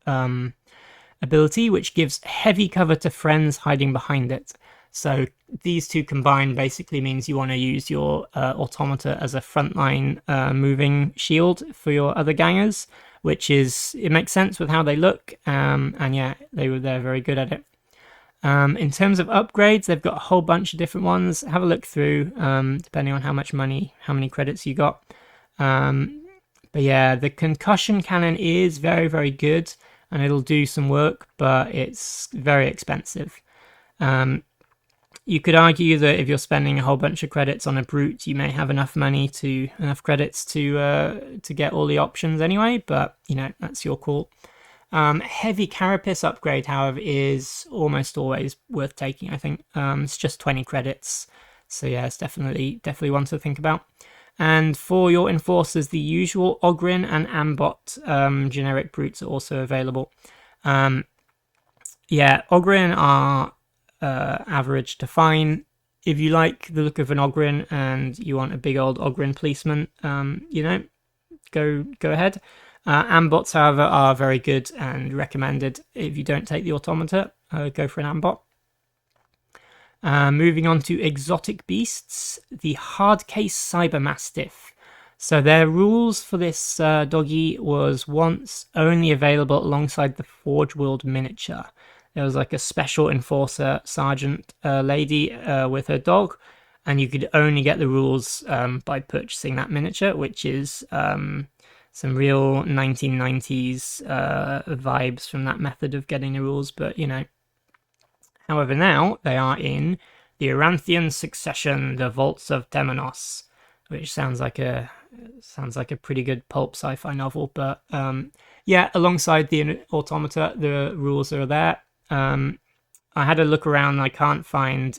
ability, which gives heavy cover to friends hiding behind it. So these two combined basically means you want to use your automata as a frontline moving shield for your other gangers, which is, it makes sense with how they look, and yeah, they're very good at it. In terms of upgrades, they've got a whole bunch of different ones. Have a look through, depending on how much money, how many credits you got. But yeah, the concussion cannon is very, very good, and it'll do some work, but it's very expensive. You could argue that if you're spending a whole bunch of credits on a brute, you may have enough credits to get all the options anyway, but you know, that's your call. Heavy carapace upgrade, however, is almost always worth taking. I think it's just 20 credits, so yeah, it's definitely one to think about. And for your enforcers, the usual Ogryn and Ambot generic brutes are also available. Yeah, Ogryn are average to fine. If you like the look of an Ogryn and you want a big old Ogryn policeman, you know, go ahead. Ambots, however, are very good and recommended. If you don't take the automata, go for an Ambot. Moving on to exotic beasts, the Hardcase Cyber Mastiff. So their rules for this doggy was once only available alongside the Forge World miniature. There was like a special enforcer sergeant lady with her dog, and you could only get the rules by purchasing that miniature, which is some real 1990s vibes from that method of getting the rules, but you know. However, now they are in the Eranthian Succession, the Vaults of Temenos, which sounds like a pretty good pulp sci-fi novel. But yeah, alongside the automata, the rules are there. I had a look around. I can't find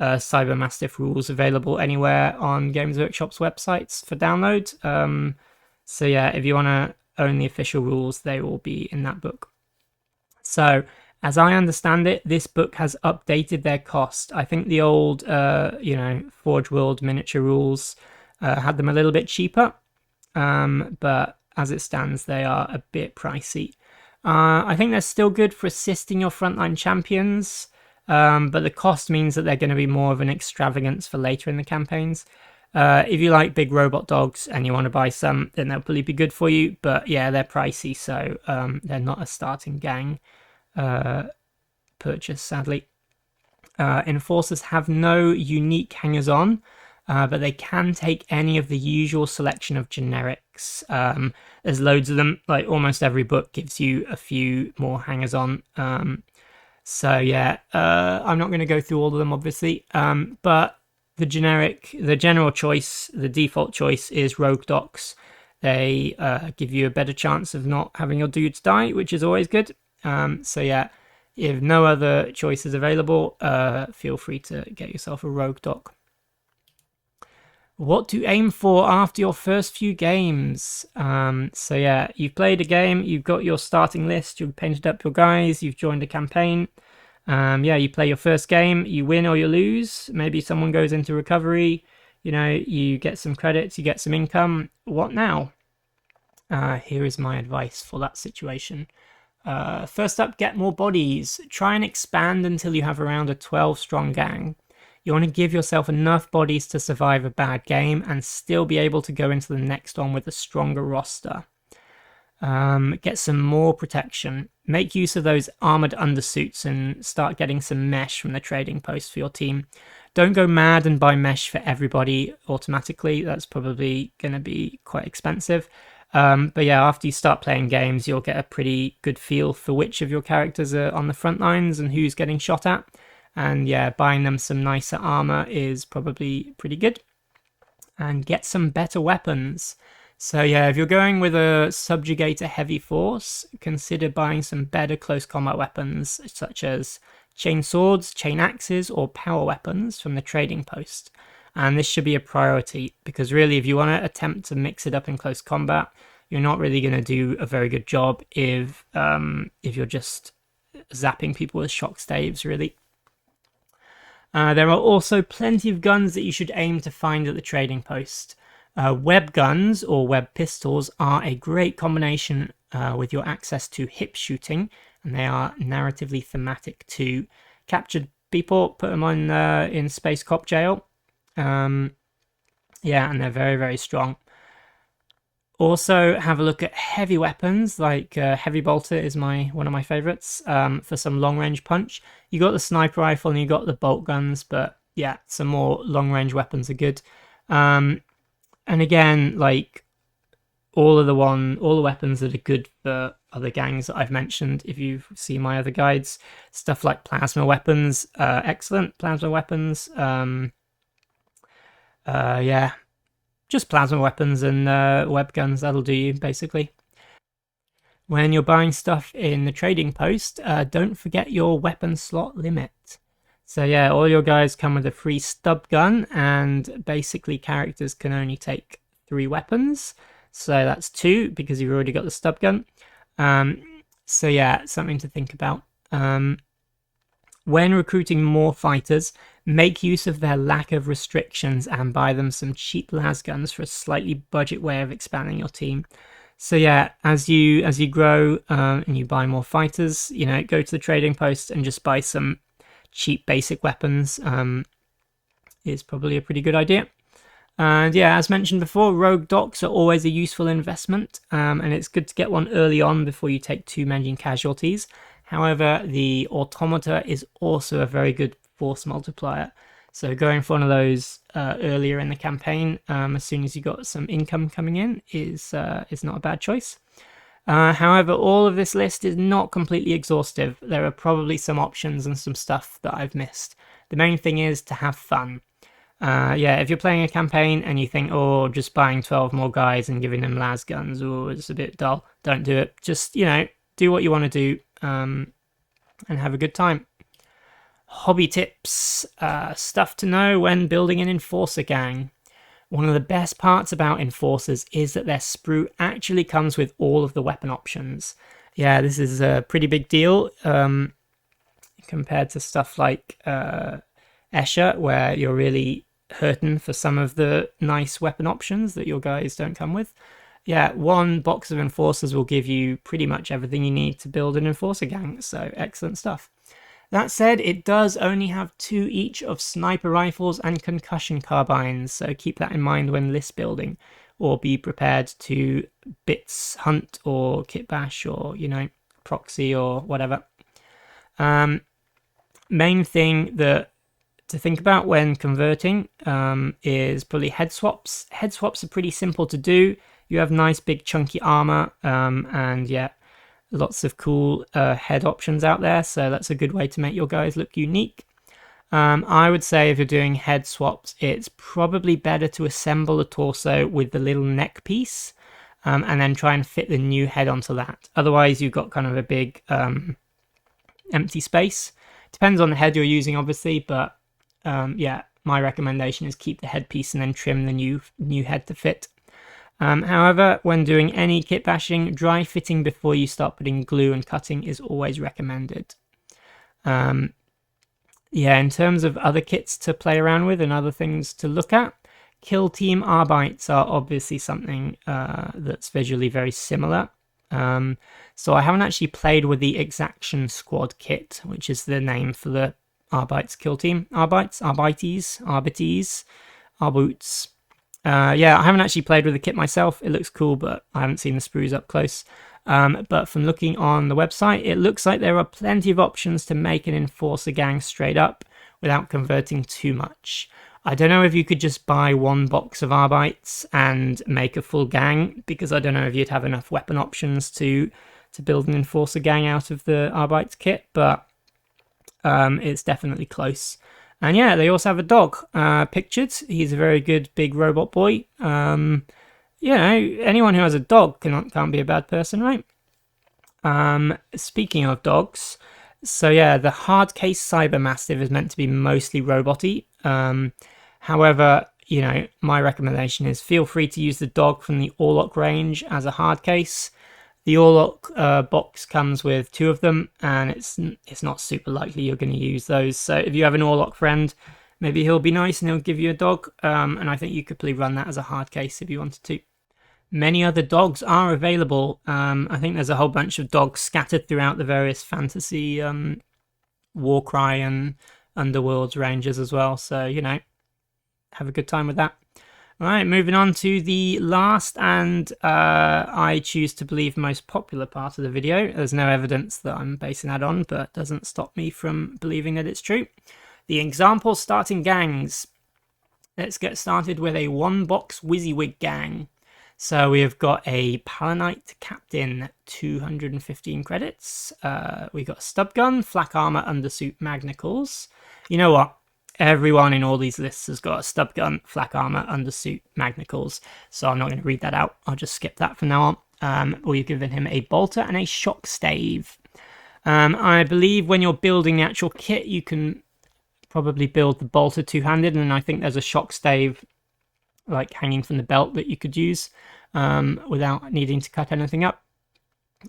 Cyber Mastiff rules available anywhere on Games Workshop's websites for download. So yeah, if you want to own the official rules, they will be in that book. So, as I understand it, this book has updated their cost. I think the old, Forge World miniature rules had them a little bit cheaper, but as it stands, they are a bit pricey. I think they're still good for assisting your frontline champions, but the cost means that they're going to be more of an extravagance for later in the campaigns. If you like big robot dogs and you want to buy some, then they'll probably be good for you, but yeah, they're pricey, so they're not a starting gang purchase, sadly. Enforcers have no unique hangers-on, but they can take any of the usual selection of generics. There's loads of them, like almost every book gives you a few more hangers-on. So yeah, I'm not going to go through all of them, obviously, but the general choice, the default choice is Rogue Docs. They give you a better chance of not having your dudes die, which is always good. So yeah, if no other choice is available, feel free to get yourself a Rogue Doc. What to aim for after your first few games. So yeah, you've played a game, you've got your starting list, you've painted up your guys, you've joined a campaign. Yeah, you play your first game, you win or you lose. Maybe someone goes into recovery, you know, you get some credits, you get some income. What now? Here is my advice for that situation. First up, get more bodies. Try and expand until you have around a 12 strong gang. You want to give yourself enough bodies to survive a bad game and still be able to go into the next one with a stronger roster. Get some more protection. Make use of those armored undersuits and start getting some mesh from the trading post for your team. Don't go mad and buy mesh for everybody automatically. That's probably going to be quite expensive. But yeah, after you start playing games, you'll get a pretty good feel for which of your characters are on the front lines and who's getting shot at. And yeah, buying them some nicer armor is probably pretty good. And get some better weapons. So yeah, if you're going with a subjugator heavy force, consider buying some better close combat weapons, such as chain swords, chain axes, or power weapons from the trading post. And this should be a priority, because really, if you want to attempt to mix it up in close combat, you're not really going to do a very good job if you're just zapping people with shock staves, really. There are also plenty of guns that you should aim to find at the trading post. Web guns or web pistols are a great combination with your access to hip shooting, and they are narratively thematic too. Captured people, put them on in Space Cop jail. Yeah, and they're very, very strong. Also, have a look at heavy weapons, like Heavy Bolter is one of my favorites for some long-range punch. You got the sniper rifle and you got the bolt guns, but yeah, some more long-range weapons are good. And again, like all the weapons that are good for other gangs that I've mentioned, if you see my other guides, stuff like plasma weapons, excellent plasma weapons. Yeah, just plasma weapons and web guns, that'll do you, basically. When you're buying stuff in the trading post, don't forget your weapon slot limit. So yeah, all your guys come with a free stub gun, and basically characters can only take 3 weapons. So that's 2 because you've already got the stub gun. So yeah, something to think about. When recruiting more fighters, make use of their lack of restrictions and buy them some cheap las guns for a slightly budget way of expanding your team. So yeah, as you grow and you buy more fighters, you know, go to the trading post and just buy some cheap basic weapons. Is probably a pretty good idea. And yeah, as mentioned before, rogue docs are always a useful investment, and it's good to get one early on before you take too many casualties. However, the automata is also a very good force multiplier. So going for one of those earlier in the campaign, as soon as you got some income coming in, is not a bad choice. However, all of this list is not completely exhaustive. There are probably some options and some stuff that I've missed. The main thing is to have fun. Yeah, if you're playing a campaign and you think, oh, just buying 12 more guys and giving them las guns, oh, it's a bit dull, don't do it. Just, you know, do what you want to do and have a good time. Hobby tips, stuff to know when building an enforcer gang. One of the best parts about enforcers is that their sprue actually comes with all of the weapon options. Yeah, this is a pretty big deal compared to stuff like Escher, where you're really hurting for some of the nice weapon options that your guys don't come with. Yeah, 1 box of enforcers will give you pretty much everything you need to build an enforcer gang, so excellent stuff. That said, it does only have 2 each of sniper rifles and concussion carbines, so keep that in mind when list building, or be prepared to bits hunt or kit bash or, you know, proxy or whatever. Main thing that to think about when converting is probably head swaps. Head swaps are pretty simple to do. You have nice big chunky armor and yeah, lots of cool head options out there, so that's a good way to make your guys look unique. I would say if you're doing head swaps, it's probably better to assemble the torso with the little neck piece and then try and fit the new head onto that. Otherwise you've got kind of a big empty space. Depends on the head you're using, obviously, but yeah, my recommendation is keep the headpiece and then trim the new head to fit. However, when doing any kit bashing, dry fitting before you start putting glue and cutting is always recommended. Yeah, in terms of other kits to play around with and other things to look at, Kill Team Arbites are obviously something that's visually very similar. So I haven't actually played with the Exaction Squad kit, which is the name for the Arbites kill team. Arbites, Arboots. Yeah, I haven't actually played with the kit myself. It looks cool, but I haven't seen the sprues up close. But from looking on the website, it looks like there are plenty of options to make an enforcer gang straight up without converting too much. I don't know if you could just buy 1 box of Arbites and make a full gang, because I don't know if you'd have enough weapon options to build an enforcer gang out of the Arbites kit, but it's definitely close. And yeah, they also have a dog pictured. He's a very good big robot boy. You know, anyone who has a dog can't be a bad person, right? Speaking of dogs, so yeah, the Hardcase Cybermastiff is meant to be mostly robot-y. However, you know, my recommendation is feel free to use the dog from the Orlok range as a hardcase. The Orlok box comes with 2 of them, and it's not super likely you're going to use those. So if you have an Orlok friend, maybe he'll be nice and he'll give you a dog. And I think you could probably run that as a hard case if you wanted to. Many other dogs are available. I think there's a whole bunch of dogs scattered throughout the various fantasy Warcry and Underworlds ranges as well. So, you know, have a good time with that. All right, moving on to the last and I choose to believe most popular part of the video. There's no evidence that I'm basing that on, but it doesn't stop me from believing that it's true. The example starting gangs. Let's get started with a one-box WYSIWYG gang. So we have got a Palanite Captain, 215 credits. We got a stub gun, flak armor, undersuit, magnicals. You know what? Everyone in all these lists has got a stub gun, flak armor, undersuit, magnicals. So I'm not going to read that out. I'll just skip that from now on. We've given him a bolter and a shock stave. I believe when you're building the actual kit, you can probably build the bolter two-handed, and I think there's a shock stave like hanging from the belt that you could use without needing to cut anything up.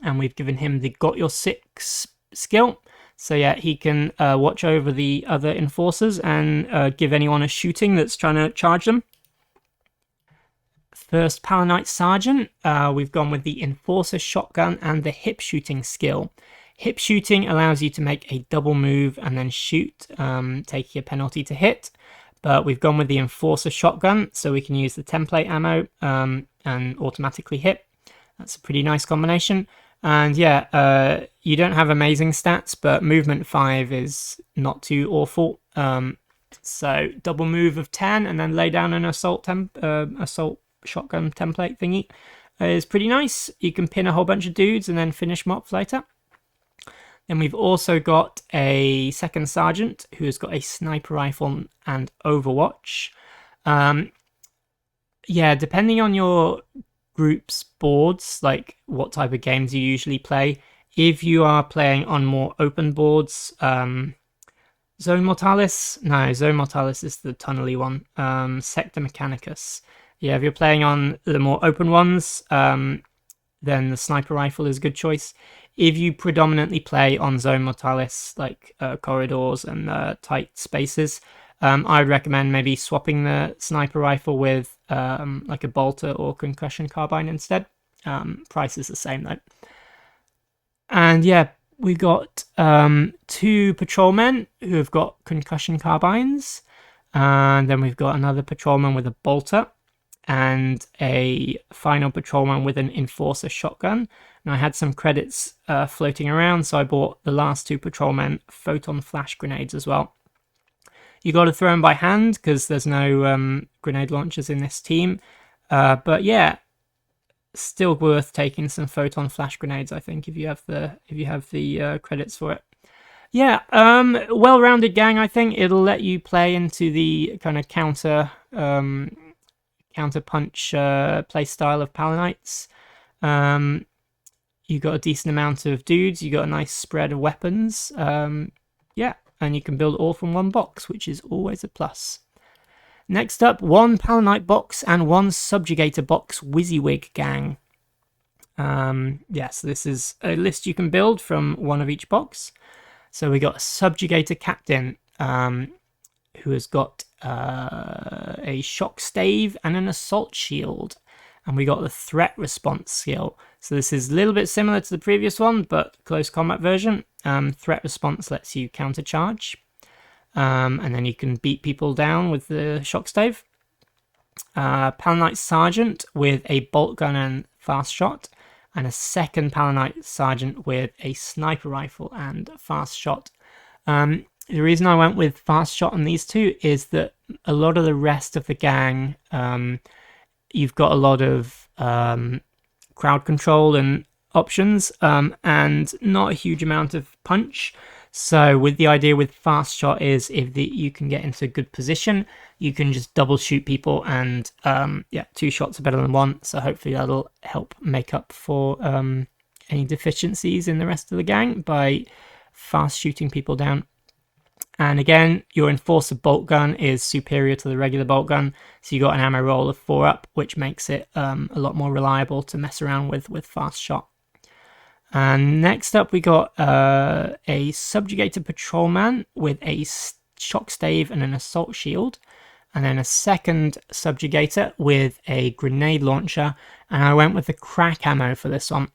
And we've given him the Got Your Six skill. So yeah, he can watch over the other enforcers and give anyone a shooting that's trying to charge them. First Palanite Sergeant, we've gone with the Enforcer Shotgun and the Hip Shooting skill. Hip Shooting allows you to make a double move and then shoot, taking a penalty to hit. But we've gone with the Enforcer Shotgun, so we can use the template ammo and automatically hit. That's a pretty nice combination. And yeah, you don't have amazing stats, but movement 5 is not too awful. So double move of 10 and then lay down an assault shotgun template thingy is pretty nice. You can pin a whole bunch of dudes and then finish mops later. Then we've also got a second sergeant who has got a sniper rifle and overwatch. Yeah, depending on your group's boards, like what type of games you usually play, if you are playing on more open boards, Zone Mortalis is the tunnely one, Sector Mechanicus. Yeah, if you're playing on the more open ones, then the sniper rifle is a good choice. If you predominantly play on Zone Mortalis, like corridors and tight spaces, I would recommend maybe swapping the sniper rifle with like a bolter or concussion carbine instead. Price is the same though. And yeah, we got 2 patrolmen who have got concussion carbines, and then we've got another patrolman with a bolter, and a final patrolman with an enforcer shotgun. And I had some credits floating around, so I bought the last 2 patrolmen photon flash grenades as well. You got to throw them by hand because there's no grenade launchers in this team. But yeah, still worth taking some photon flash grenades, I think, if you have the credits for it. Yeah, well-rounded gang. I think it'll let you play into the kind of counter punch play style of Palanites. You got a decent amount of dudes. You got a nice spread of weapons. Yeah, and you can build all from one box, which is always a plus. Next up, 1 Palanite box and 1 Subjugator box WYSIWYG gang. Yeah, so this is a list you can build from one of each box. So we got a Subjugator Captain, who has got a shock stave and an assault shield. And we got the threat response skill. So this is a little bit similar to the previous one, but close combat version. Threat response lets you countercharge. And then you can beat people down with the shock stave. Palanite Sergeant with a bolt gun and fast shot. And a second Palanite Sergeant with a sniper rifle and fast shot. The reason I went with fast shot on these 2 is that a lot of the rest of the gang, you've got a lot of crowd control and options, and not a huge amount of punch. So with the idea with fast shot is if you can get into a good position, you can just double shoot people, and yeah, 2 shots are better than 1. So hopefully that'll help make up for any deficiencies in the rest of the gang by fast shooting people down. And again, your Enforcer bolt gun is superior to the regular bolt gun, so you got an ammo roll of 4 up, which makes it a lot more reliable to mess around with fast shot. And next up, we got a Subjugator Patrolman with a shock stave and an assault shield, and then a second subjugator with a grenade launcher, and I went with the crack ammo for this one.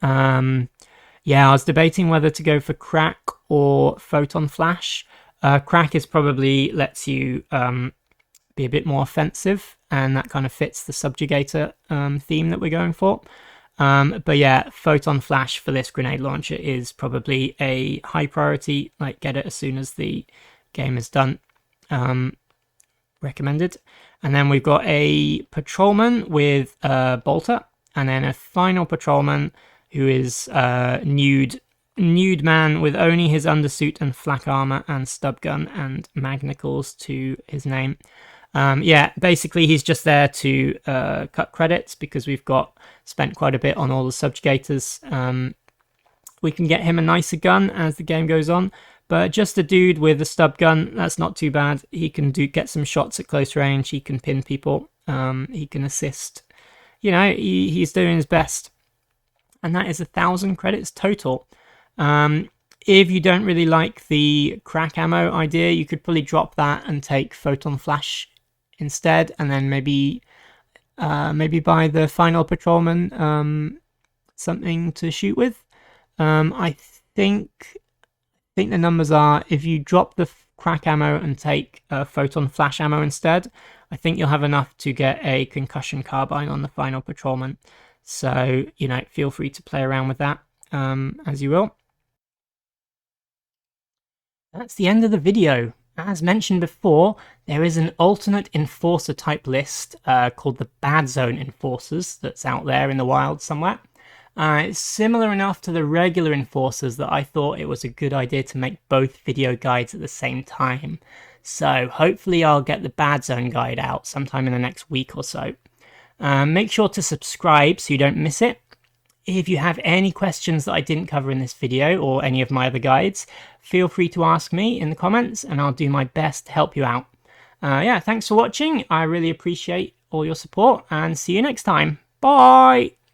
Yeah, I was debating whether to go for crack or photon flash. Crack is probably lets you be a bit more offensive, and that kind of fits the subjugator theme that we're going for. But yeah, photon flash for this grenade launcher is probably a high priority. Like, get it as soon as the game is done. Recommended. And then we've got a patrolman with a bolter, and then a final patrolman who is nude man with only his undersuit and flak armor and stub gun and magnicles to his name. Yeah, basically he's just there to cut credits because we've spent quite a bit on all the subjugators. We can get him a nicer gun as the game goes on, but just a dude with a stub gun, that's not too bad. He can get some shots at close range, he can pin people, he can assist. You know, he's doing his best. And that is 1,000 credits total. If you don't really like the crack ammo idea, you could probably drop that and take photon flash instead, and then maybe buy the final patrolman something to shoot with. I think the numbers are, if you drop the crack ammo and take photon flash ammo instead, I think you'll have enough to get a concussion carbine on the final patrolman. So, you know, feel free to play around with that as you will. That's the end of the video. As mentioned before, there is an alternate enforcer type list called the Bad Zone Enforcers that's out there in the wild somewhere. It's similar enough to the regular enforcers that I thought it was a good idea to make both video guides at the same time. So hopefully I'll get the Bad Zone guide out sometime in the next week or so. Make sure to subscribe so you don't miss it. If you have any questions that I didn't cover in this video or any of my other guides, feel free to ask me in the comments and I'll do my best to help you out. Yeah, thanks for watching. I really appreciate all your support and see you next time. Bye!